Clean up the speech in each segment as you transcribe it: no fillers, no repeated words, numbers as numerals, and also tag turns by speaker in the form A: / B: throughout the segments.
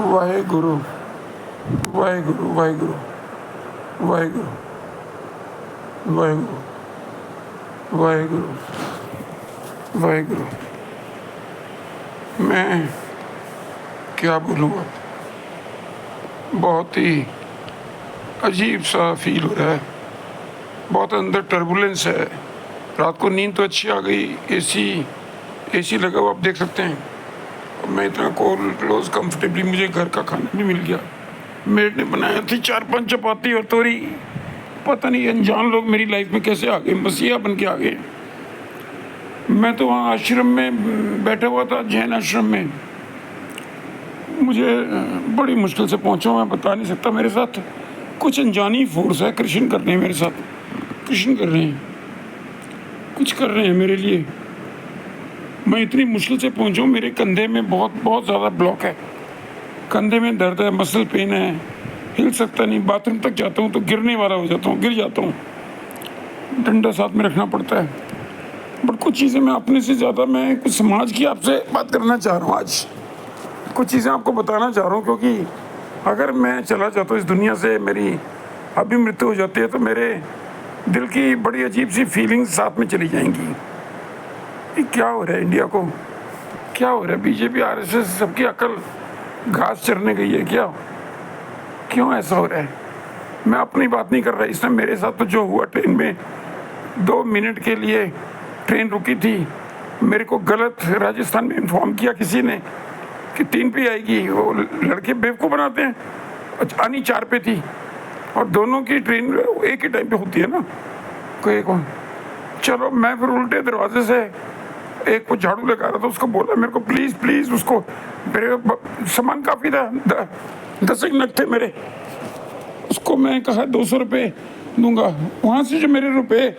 A: वाहेगुरु वाहेगुरु वाहेगुरु वाहेगुरु वाहेगुरु वाहेगुरु वाहेगुरु। मैं क्या बोलूँ अब, बहुत ही अजीब सा फील हो रहा है, बहुत अंदर टर्बुलेंस है। रात को नींद तो अच्छी आ गई, एसी लगा हुआ आप देख सकते हैं। मैं इतना क्लोज कंफर्टेबली, मुझे घर का खाना भी मिल गया। मेड ने बनाया थी 4-5 चपाती और तोरी। पता नहीं अनजान लोग मेरी लाइफ में कैसे आ गए, मसीहा बन के आ गए। मैं तो वहाँ आश्रम में बैठा हुआ था, जैन आश्रम में। मुझे बड़ी मुश्किल से पहुँचा, मैं बता नहीं सकता। मेरे साथ कुछ अनजानी फोर्स है, कृष्ण कर रहे हैं मेरे साथ, कृष्ण कर रहे हैं, कुछ कर रहे हैं मेरे लिए। मैं इतनी मुश्किल से पहुँचा हूँ, मेरे कंधे में बहुत ज़्यादा ब्लॉक है, कंधे में दर्द है, मसल पेन है, हिल सकता नहीं। बाथरूम तक जाता हूँ तो गिरने वाला हो जाता हूँ, गिर जाता हूँ, डंडा साथ में रखना पड़ता है। बट कुछ चीज़ें मैं अपने से ज़्यादा, मैं कुछ समाज की आपसे बात करना चाह रहा हूँ आज। कुछ चीज़ें आपको बताना चाह रहा हूँ, क्योंकि अगर मैं चला जाता हूँ इस दुनिया से, मेरी अभी मृत्यु हो जाती है, तो मेरे दिल की बड़ी अजीब सी फीलिंग्स साथ में चली जाएंगी। ये क्या हो रहा है इंडिया को, क्या हो रहा है? बीजेपी आरएसएस सबकी अकल घास चरने गई है क्या? क्यों ऐसा हो रहा है? मैं अपनी बात नहीं कर रहा, इसमें मेरे साथ तो जो हुआ ट्रेन में, 2 मिनट के लिए ट्रेन रुकी थी, मेरे को गलत राजस्थान में इन्फॉर्म किया किसी ने कि 3 पे आएगी। वो लड़के बेवकूफ़ बनाते हैं। अच्छा, आनी 4 पे थी और दोनों की ट्रेन एक ही टाइम पे होती है ना, कोई कौन। चलो, मैं फिर उल्टे दरवाजे से एक को झाड़ू लगा रहा था, उसको बोला मेरे को प्लीज़ उसको, मेरे सामान काफ़ी था, 10 नग थे मेरे, उसको मैं कहा 200 रुपये दूंगा। वहाँ से जो मेरे रुपए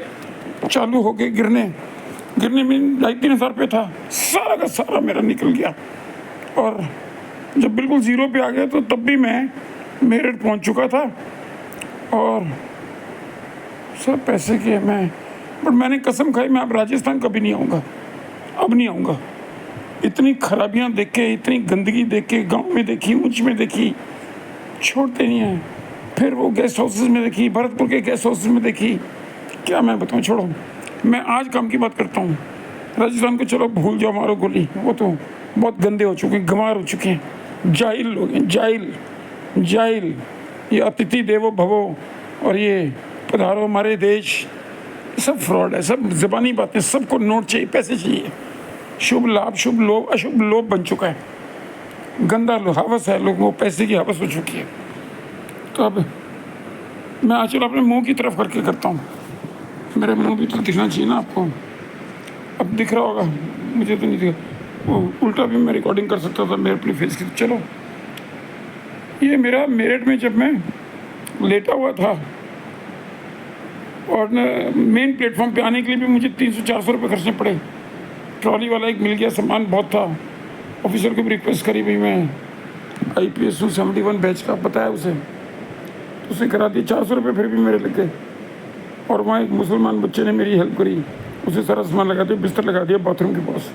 A: चालू हो गए गिरने में 2,500 रुपये था, सारा का सारा मेरा निकल गया। और जब बिल्कुल 0 पे आ गया तो तब भी मैं मेरठ पहुँच चुका था और सब पैसे के मैं, बट मैंने कसम खाई मैं अब राजस्थान कभी नहीं आऊँगा, अब नहीं आऊँगा। इतनी खराबियाँ देख के, इतनी गंदगी देख के, गांव में देखी, ऊंच में देखी, छोड़ते नहीं हैं। फिर वो गेस्ट हाउसेस में देखी, भरतपुर के गेस्ट हाउसेस में देखी, क्या मैं बताऊँ, छोड़ो। मैं आज काम की बात करता हूँ। राजस्थान को चलो भूल जाओ, मारो गोली, वो तो बहुत गंदे हो चुके हैं, गंवार हो चुके हैं, जाहिल लोग हैं, जाहिल। ये अतिथि देवो भवो और ये पधारो हमारे देश, सब फ्रॉड है, सब ज़बानी बातें। सबको नोट चाहिए, पैसे चाहिए, शुभ लाभ, शुभ लोभ, अशुभ लोभ बन चुका है, गंदा हवस है, लोगों को पैसे की हवस हो चुकी है। तो अब मैं आजकल अपने मुंह की तरफ करके करता हूँ। मेरे मुंह भी तो दिखना चाहिए ना आपको, अब दिख रहा होगा, मुझे तो नहीं दिखा। वो उल्टा भी मैं रिकॉर्डिंग कर सकता था मेरे अपने फेस की। चलो, ये मेरा मेरठ में जब मैं लेटा हुआ था और मेन प्लेटफॉर्म पे आने के लिए भी मुझे 300-400 रुपये खर्चने पड़े। ट्रॉली वाला एक मिल गया, सामान बहुत था, ऑफिसर को भी रिक्वेस्ट करी, भाई मैं IPS 71 बैच का पता है उसे, तो उसने करा दिया। 400 रुपये फिर भी मेरे लग गए। और वहाँ एक मुसलमान बच्चे ने मेरी हेल्प करी, उसे सारा सामान लगा दिया, बिस्तर लगा दिया बाथरूम के पास।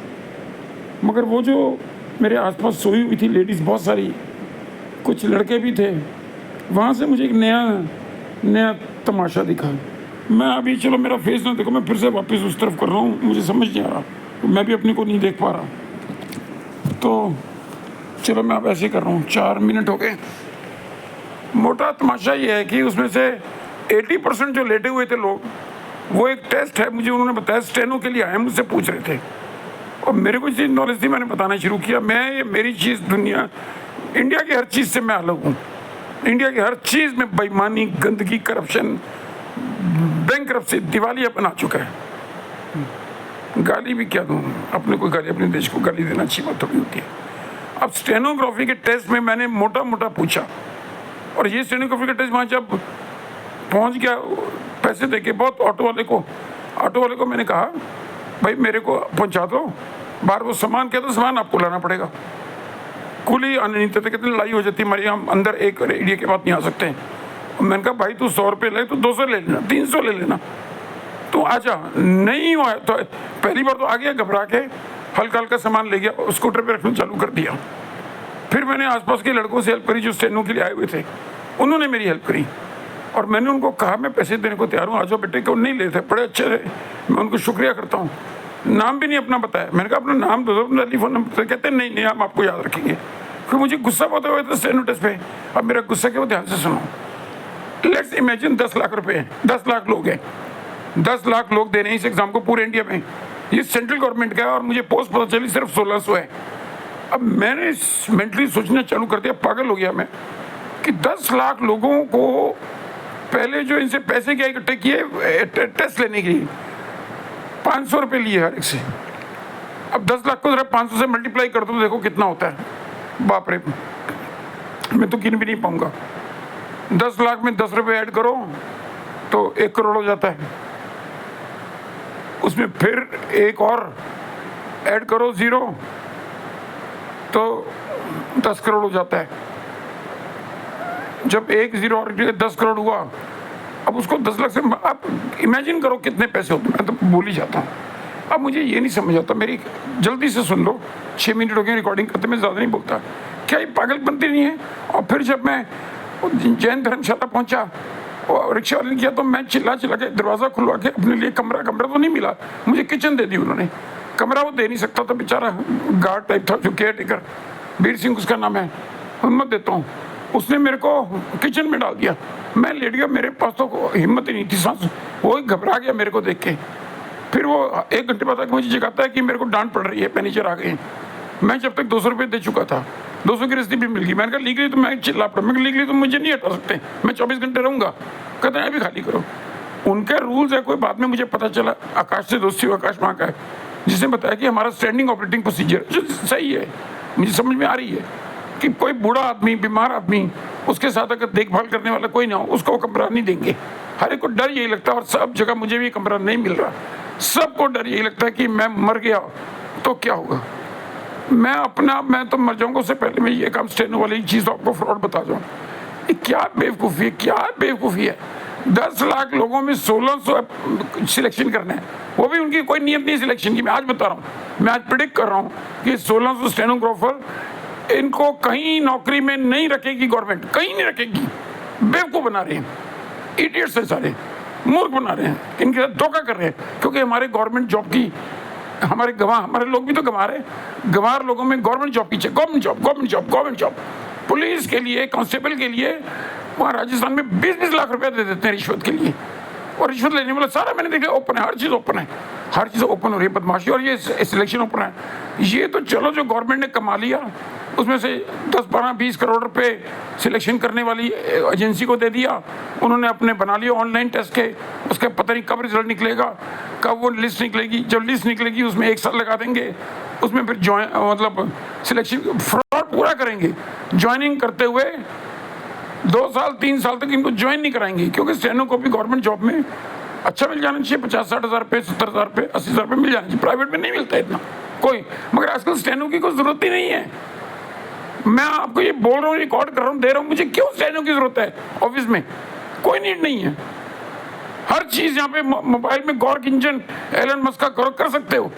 A: मगर वो जो मेरे आसपास सोई हुई थी लेडीज़ बहुत सारी, कुछ लड़के भी थे, वहाँ से मुझे एक नया तमाशा दिखा। मैं अभी, चलो मेरा फेस ना देखो, मैं फिर से वापस उस तरफ कर रहा हूँ, मुझे समझ नहीं आ रहा, मैं भी अपने को नहीं देख पा रहा। तो चलो मैं अब ऐसे कर रहा हूँ, 4 मिनट हो गए। मोटा तमाशा ये है कि उसमें से 80% जो लेटे हुए थे लोग, वो एक टेस्ट है, मुझे उन्होंने बताया, स्टेनो के लिए आए, मुझसे पूछ रहे थे और मेरे को चीज़ नॉलेज थी, मैंने बताना शुरू किया। ये मेरी चीज़ दुनिया, इंडिया की हर चीज़ से मैं अलग हूँ। इंडिया की हर चीज़ में बेईमानी, गंदगी, करप्शन, बैंकरप्सी, दिवालिया बना चुका है। गाली भी क्या दूँ अपने को, गाली, अपने देश को गाली देना अच्छी बात थोड़ी होती है। अब स्टेनोग्राफी के टेस्ट में मैंने मोटा पूछा, और ये स्टेनोग्राफी का टेस्ट वहाँ जब पहुँच गया, पैसे देके बहुत, ऑटो वाले को मैंने कहा, भाई मेरे को पहुँचा दो बाहर, वो सामान क्या, तो सामान आपको लाना पड़ेगा, कुली आने नहीं देते, कितनी लड़ाई हो जाती हमारी, हम अंदर एक एरिया के बाद नहीं आ सकते हैं। मैंने कहा भाई तू 100 रुपये ले, तो 200 ले लेना, 300 ले लेना, तो आजा, नहीं हुआ तो पहली बार तो आ गया घबरा के, हल्का हल्का सामान ले गया, स्कूटर पे रखना चालू कर दिया। फिर मैंने आसपास के लड़कों से हेल्प करी जो स्टेनो के लिए आए हुए थे, उन्होंने मेरी हेल्प करी और मैंने उनको कहा मैं पैसे देने को तैयार हूँ, आ जाओ बेटे। क्यों नहीं लेते, बड़े अच्छे थे, मैं उनको शुक्रिया करता हूँ। नाम भी नहीं अपना बताया, मैंने कहा अपना नाम दो, टेलीफोन नंबर। कहते नहीं नहीं हम आपको याद रखेंगे। फिर मुझे गुस्सा बहुत हुआ था स्टेनो टेस्ट पे। अब मेरा गुस्सा क्यों, ध्यान से सुनो। लेट्स इमेजिन 10 लाख रुपए हैं, 10 लाख लोग हैं, 10 लाख लोग दे रहे हैं इस एग्जाम को पूरे इंडिया में। ये सेंट्रल गवर्नमेंट का है और मुझे पोस्ट पता चली सिर्फ 1600 है। अब मैंने मेंटली सोचना चालू कर दिया, पागल हो गया मैं कि 10 लाख लोगों को पहले जो इनसे पैसे क्या इकट्ठे किए टेस्ट लेने के लिए 500 रुपये लिए हर एक से। अब 10 लाख को जरा 500 से मल्टीप्लाई कर दो तो देखो कितना होता है। बाप रे, मैं तो गिन भी नहीं पाऊंगा। 10 लाख में 10 रुपये ऐड करो तो 1 करोड़ हो जाता है। उसमें फिर एक और ऐड करो 0 तो 10 करोड़ हो जाता है। जब 1 0 और 10 करोड़ हुआ, अब उसको 10 लाख से आप इमेजिन करो कितने पैसे होते हैं। मैं तो भूल ही जाता हूँ। अब मुझे ये नहीं समझ आता, मेरी जल्दी से सुन लो, 6 मिनट हो गए रिकॉर्डिंग करते, मैं ज़्यादा नहीं बोलता। क्या ये पागलपंती नहीं है? और फिर जब मैं जैन धर्मशाला पहुंचा और रिक्शा वाले ने किया तो मैं चिल्ला के दरवाज़ा खुलवा के अपने लिए कमरा तो नहीं मिला, मुझे किचन दे दी उन्होंने। कमरा वो दे नहीं सकता था बेचारा, गार्ड टाइप था जो केयर टेकर, वीर सिंह उसका नाम है, हिम्मत देता हूँ, उसने मेरे को किचन में डाल दिया। मैं लेट गया, मेरे पास तो हिम्मत ही नहीं थी, सांस, वो घबरा गया मेरे को देख के। फिर वो 1 घंटे बाद मुझे जगाता है कि मेरे को डांट पड़ रही है, मैनेजर आ गए। मैं जब तक 200 रुपये दे चुका था, 200 की रसीद भी मिल गई। मैंने कहा लीगली तो मैं चिल्ला पड़ा, मैं लीगली तो मुझे नहीं हटा सकते, मैं 24 घंटे रहूँगा। कहते हैं अभी खाली करो, उनके रूल्स है कोई। बाद में मुझे पता चला आकाश से दोस्ती हुआ, आकाश वहाँ का है, जिसने बताया कि हमारा स्टैंडिंग ऑपरेटिंग प्रोसीजर जो सही है, मुझे समझ में आ रही है कि कोई बूढ़ा आदमी, बीमार आदमी, उसके साथ अगर देखभाल करने वाला कोई ना हो, उसको वो कमरा नहीं देंगे। हर एक को डर यही लगता है, और सब जगह मुझे भी कमरा नहीं मिल रहा, सबको डर यही लगता है कि मैं मर गया तो क्या होगा, मैं तो मर जाऊंगा, उससे पहले मैं ये काम स्टेनो वाली चीज़ तो आपको फ्रॉड बता दूँ। ये क्या बेवकूफ़ी है, क्या बेवकूफ़ी है। 10 लाख लोगों में 1600 सिलेक्शन करना है, वो भी उनकी कोई नियत नहीं सिलेक्शन की। मैं आज बता रहा हूँ, मैं आज प्रिडिक्ट कर रहा हूँ कि 1600 स्टेनोग्राफर इनको कहीं नौकरी में नहीं रखेगी गवर्नमेंट, कहीं नहीं रखेगी। बेवकूफ़ बना रहे हैं, इडियट्स हैं सारे, मूर्ख बना रहे हैं, इनके साथ धोखा कर रहे हैं। क्योंकि हमारे गवर्नमेंट जॉब की, हमारे लोग भी तो गंवार लोगों में गवर्नमेंट जॉब की चाहिए, गवर्नमेंट जॉब। पुलिस के लिए, कांस्टेबल के लिए वहाँ राजस्थान में 20-20 लाख रुपए दे देते हैं रिश्वत के लिए। और रिश्वत लेने वाला सारा मैंने देखा ओपन है, हर चीज़ ओपन है, हर चीज़ ओपन हो रही है, बदमाशी, और ये सिलेक्शन ओपन है। ये तो चलो जो गवर्नमेंट ने कमा लिया, उसमें से 10-12-20 करोड़ रुपए सिलेक्शन करने वाली एजेंसी को दे दिया, उन्होंने अपने बना लिया ऑनलाइन टेस्ट के। उसका पता नहीं कब रिजल्ट निकलेगा, कब वो लिस्ट निकलेगी। जब लिस्ट निकलेगी उसमें 1 साल लगा देंगे, उसमें फिर मतलब सिलेक्शन फ्रॉड पूरा करेंगे। ज्वाइनिंग करते हुए 2 साल 3 साल तक इनको ज्वाइन नहीं कराएंगे, क्योंकि स्टेनो को भी गवर्नमेंट जॉब में अच्छा मिल जाना चाहिए, 50-60 हज़ार रुपये, 70 हज़ार रुपये, 80 हज़ार रुपये मिल जाना चाहिए। प्राइवेट में नहीं मिलता इतना कोई, मगर आजकल स्टेनो की कोई ज़रूरत ही नहीं है। मैं आपको ये बोल रहा हूँ, रिकॉर्ड कर रहा हूँ, दे रहा हूँ, मुझे क्यों स्टेनो की ज़रूरत है? ऑफिस में कोई नीड नहीं है। हर चीज़ यहाँ पे मोबाइल में गॉर्क इंजन एलन मस्क का कर सकते हो।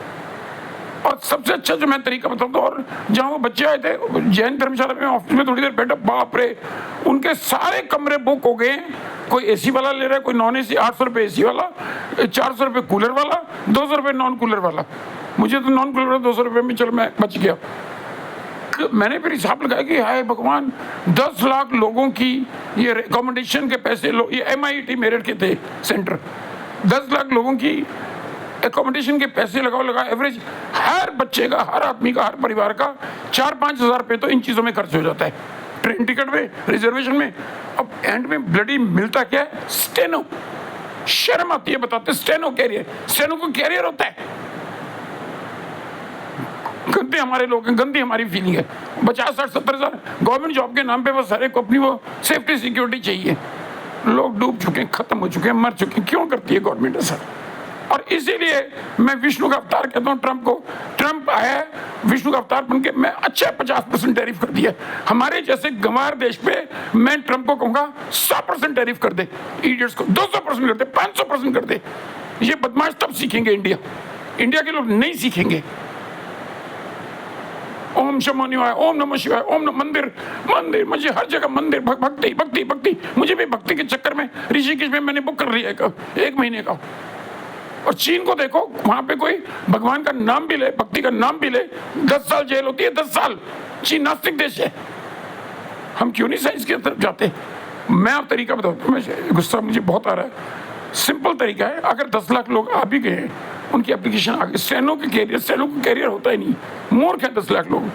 A: और सबसे अच्छा जो मैं तरीका बताऊँ, और जहाँ वो बच्चे आए थे जैन धर्मशाला में, ऑफिस में थोड़ी देर बैठा, बाप रे, उनके सारे कमरे बुक हो गए। कोई एसी वाला ले रहा है, कोई नॉन एसी, 800 रुपये एसी वाला, 400 रुपये कूलर वाला, 200 रुपये नॉन कूलर वाला। मुझे तो नॉन कूलर 200 रुपये में, चलो मैं बच गया। मैंने फिर हिसाब लगाया कि हाय भगवान, 10 लाख लोगों की ये रिकमेंडेशन के पैसे लो, ये MIT मेरठ के थे सेंटर, 10 लाख लोगों की एकोमोडेशन के पैसे लगा एवरेज हर बच्चे का, हर आदमी का, हर परिवार का 4-5 हज़ार रुपये तो इन चीज़ों में खर्च हो जाता है, ट्रेन टिकट में, रिजर्वेशन में। अब एंड में ब्लडी मिलता क्या है? स्टेनो। शर्म आती है बताते, स्टेनो कैरियर, स्टेनो को कैरियर होता है। गंदे हमारे लोग हैं, गंदी हमारी फीलिंग है। 50-60-70 हज़ार गवर्नमेंट जॉब के नाम पे बस सारे को अपनी वो सेफ्टी सिक्योरिटी चाहिए। लोग डूब चुके हैं, खत्म हो चुके हैं, मर चुके हैं। क्यों करती है गवर्नमेंट ऐसा? और इसीलिए मैं विष्णु का अवतार कहता हूँ ट्रंप को। ट्रंप आया विष्णु का अवतार बन के, मैं अच्छा 50% टैरिफ कर दिया। हमारे जैसे गंवार देश पे मैं ट्रंप को कहूँगा 100% टैरिफ कर दे, इडियट्स को 200% कर दे, 500% कर दे। ये बदमाश तब सीखेंगे इंडिया के लोग नहीं सीखेंगे। ओम शमो निवाय, ओम नमः शिवाय, ओम मंदिर मंदिर, मुझे हर जगह मंदिर, भक्ति भक्ति भक्ति। मुझे भी भक्ति के चक्कर में ऋषिकेश में मैंने बुक कर लिया एक महीने का। और चीन को देखो, वहां पे कोई भगवान का नाम भी ले, भक्ति का नाम भी ले, 10 साल जेल होती है, 10 साल। चीन नास्तिक देश है। हम क्यों नहीं साइंस की तरफ जाते? मैं आप तरीका बताता हूँ, गुस्सा मुझे बहुत आ रहा है। सिंपल तरीका है, अगर 10 लाख लोग आ भी गए, उनकी एप्लीकेशन आ गई, स्टेनो का कैरियर होता ही नहीं, मूर्ख है 10 लाख लोग,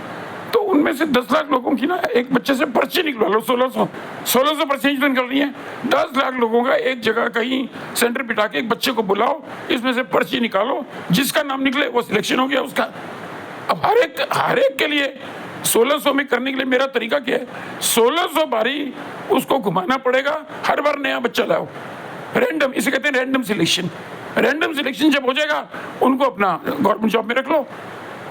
A: तो उनमें से 10 लाख लोगों की ना एक बच्चे से पर्ची निकलवा लो। 1600 पर्ची तो निकल रही है। 10 लाख लोगों का एक जगह कहीं सेंटर बिठा के एक बच्चे को बुलाओ, इसमें से पर्ची निकालो, जिसका नाम निकले वो सिलेक्शन हो गया उसका। अब हर एक के लिए 1600 में करने के लिए मेरा तरीका क्या है? 1600 बारी उसको घुमाना पड़ेगा, हर बार नया बच्चा लाओ। रैंडम, इसे कहते हैं रैंडम सिलेक्शन। रैंडम सिलेक्शन जब हो जाएगा, उनको अपना गवर्नमेंट जॉब में रख लो।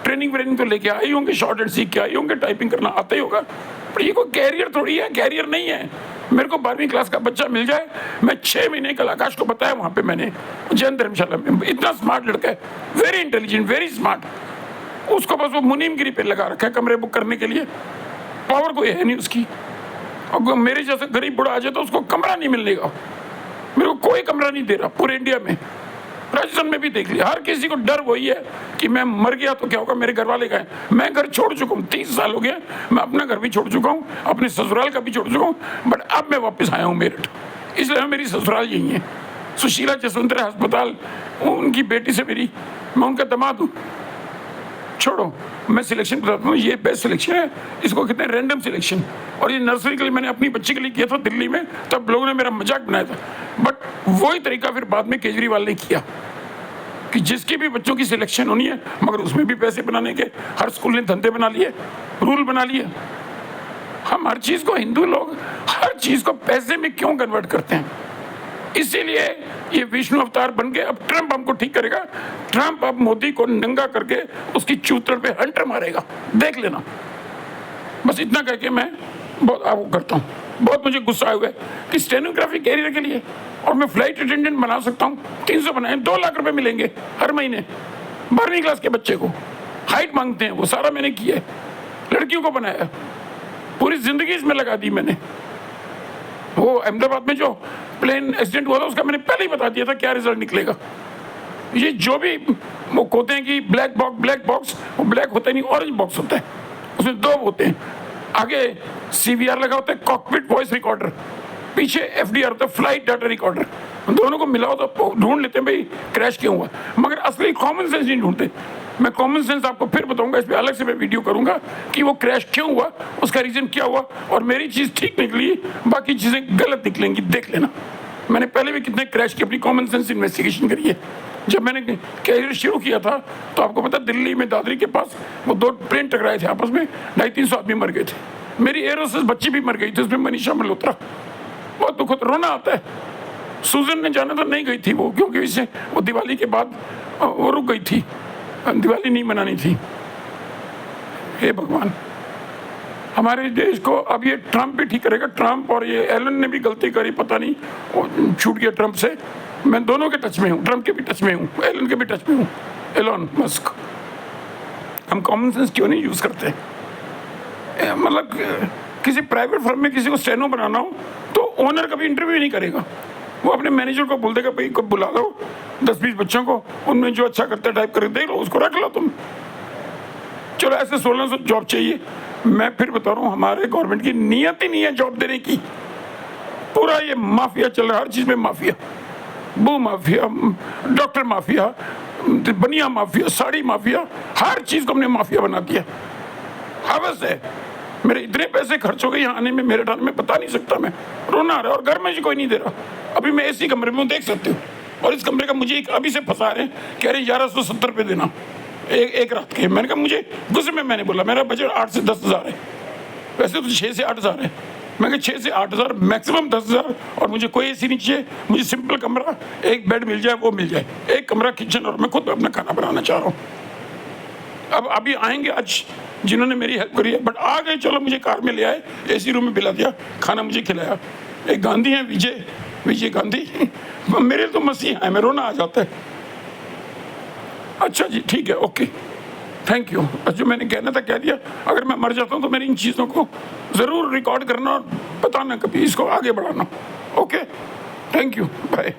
A: ट्रेनिंग तो लेके आए होंगे, शॉर्ट हैंड सीख के आए होंगे, टाइपिंग करना आता ही होगा, पर ये कोई कैरियर थोड़ी है, कैरियर नहीं है। मेरे को 12वीं क्लास का बच्चा मिल जाए, मैं 6 महीने कल आकाश को बताया वहां पे मैंने जैन धर्मशाला में, इतना स्मार्ट लड़का है, वेरी इंटेलिजेंट, वेरी स्मार्ट। उसको बस वो मुनीमगिरी पे लगा रखा है कमरे बुक करने के लिए, पावर कोई है नहीं उसकी। अब मेरे जैसे गरीब बुढ़ा आ जाए तो उसको कमरा नहीं मिलने का। मेरे को कोई कमरा नहीं दे रहा पूरे इंडिया में। राजस्थान में भी देख लिया, हर किसी को डर वही है कि मैं मर गया तो क्या होगा, मेरे घर वाले गए। मैं घर छोड़ चुका हूँ, 30 साल हो गया, मैं अपना घर भी छोड़ चुका हूँ, अपने ससुराल का भी छोड़ चुका हूँ, बट अब मैं वापस आया हूँ मेरठ, इसलिए मेरी ससुराल यही है। सुशीला जसवंतरा अस्पताल, उनकी बेटी से मेरी, मैं उनका दामाद हूँ। छोड़ो, मैं सिलेक्शन बताता हूँ, ये बेस्ट सिलेक्शन है, इसको कहते हैं रैंडम सिलेक्शन। और ये नर्सरी के लिए मैंने अपनी बच्ची के लिए किया था दिल्ली में, तब लोगों ने मेरा मजाक बनाया था, बट वही तरीका फिर बाद में केजरीवाल ने किया कि जिसके भी बच्चों की सिलेक्शन होनी है, मगर उसमें भी पैसे बनाने के हर स्कूल ने धंधे बना लिए, रूल बना लिए। हम हर चीज को, हिंदू लोग हर चीज को पैसे में क्यों कन्वर्ट करते हैं? इसीलिए ये विष्णु अवतार बन गए। अब ट्रंप हमको ठीक करेगा। ट्रंप अब मोदी को नंगा करके उसकी चूतड़ पे हंटर मारेगा, देख लेना। बस इतना कह के मैं बहुत वो करता हूँ। बहुत मुझे गुस्सा हुआ है कि स्टेनोग्राफी कैरियर के लिए, और मैं फ्लाइट अटेंडेंट बना सकता हूँ, 300 बनाए, 2 लाख रुपए मिलेंगे हर महीने 12वीं क्लास के बच्चे को। हाइट मांगते हैं, वो सारा मैंने किया है, लड़कियों को बनाया, पूरी जिंदगी इसमें लगा दी मैंने। वो अहमदाबाद में जो प्लेन एक्सीडेंट हुआ था, उसका मैंने पहले ही बता दिया था क्या रिजल्ट निकलेगा। ये जो भी वो कहते हैं कि ब्लैक बॉक्स, वो ब्लैक होता नहीं, ऑरेंज बॉक्स होता है, उसमें 2 होते हैं, आगे CVR लगा होता है, कॉकपिट वॉइस रिकॉर्डर, पीछे FDR होता है, फ्लाइट डाटा रिकॉर्डर। दोनों को मिलाओ तो ढूंढ लेते हैं भाई क्रैश क्यों हुआ, मगर असली कॉमन सेंस नहीं ढूंढते। मैं कॉमन सेंस आपको फिर बताऊंगा, इस पर अलग से मैं वीडियो करूंगा कि वो क्रैश क्यों हुआ, उसका रीजन क्या हुआ, और मेरी चीज ठीक निकली, बाकी चीजें गलत निकलेंगी, देख लेना। मैंने पहले भी कितने क्रैश की अपनी कॉमन सेंस इन्वेस्टिगेशन करी है। जब मैंने कैरियर शुरू किया था तो आपको पता, दिल्ली में दादरी के पास वो 2 प्लेन टकराए थे आपस में, 250-300 आदमी मर गए थे। मेरी एयरोसेस बच्ची भी मर गई थी, उसमें मनीषा मल्होत्रा। बहुत दुख, रोना आता है। सूजन ने जाना तो नहीं गई थी वो, क्योंकि इसे वो दिवाली के बाद वो रुक गई थी, दिवाली नहीं मनानी थी। हे भगवान, हमारे देश को अब ये ट्रंप भी ठीक करेगा। ट्रंप और ये एलन ने भी गलती करी, पता नहीं वो छूट गया ट्रंप से। मैं दोनों के टच में हूँ, ट्रंप के भी टच में हूँ, एलन के भी टच में हूँ, एलन मस्क। हम कॉमन सेंस क्यों नहीं यूज करते? मतलब किसी प्राइवेट फर्म में किसी को स्टेनो बनाना हो तो ओनर कभी इंटरव्यू नहीं करेगा, वो अपने मैनेजर को बोल देगा भाई को बुला लो 10-20 बच्चों को, उनमें जो अच्छा करता है टाइप करके देख लो, उसको रख लो तुम। चलो ऐसे 1600 जॉब चाहिए। मैं फिर बता रहा हूँ, हमारे गवर्नमेंट की नीयत ही नहीं है जॉब देने की। पूरा ये माफिया चल रहा है, हर चीज में माफिया, बू माफिया, डॉक्टर माफिया, बनिया माफिया, साड़ी माफिया, हर चीज को हमने माफिया बना दिया। हवस है, मेरे इतने पैसे खर्च हो गए यहाँ आने में, मेरे ठाने में बता नहीं सकता मैं, रोना आ रहा है। और घर में जी कोई नहीं दे रहा। अभी मैं ऐसी कमरे में देख सकते हो, और इस कमरे का मुझे अभी से फंसा रहे हैं, कह रहे 1170 रुपये देना एक रात के। मैंने कहा मुझे गुस्से में मैंने बोला मेरा बजट 8 से 10 हज़ार है, वैसे तो 6 से 8 हज़ार है। मैं कहा 6 से 8 हज़ार, मैक्सिमम 10 हज़ार, और मुझे कोई ऐसी नहीं चाहिए, मुझे सिंपल कमरा, एक बेड मिल जाए वो मिल जाए, एक कमरा किचन, और मैं खुद अपना खाना बनाना चाह रहा हूँ। अब अभी आएंगे आज जिन्होंने मेरी हेल्प करी है, बट आ गए, चलो मुझे कार में ले आए, AC रूम में बिला दिया, खाना मुझे खिलाया। एक गांधी हैं विजय, विजय गांधी मेरे तो मसीहा है, मैं रोना आ जाता है। अच्छा जी ठीक है, ओके, थैंक यू। जो मैंने कहना था कह दिया। अगर मैं मर जाता हूँ तो मेरी इन चीज़ों को ज़रूर रिकॉर्ड करना और बताना, कभी इसको आगे बढ़ाना। Okay, thank you, bye.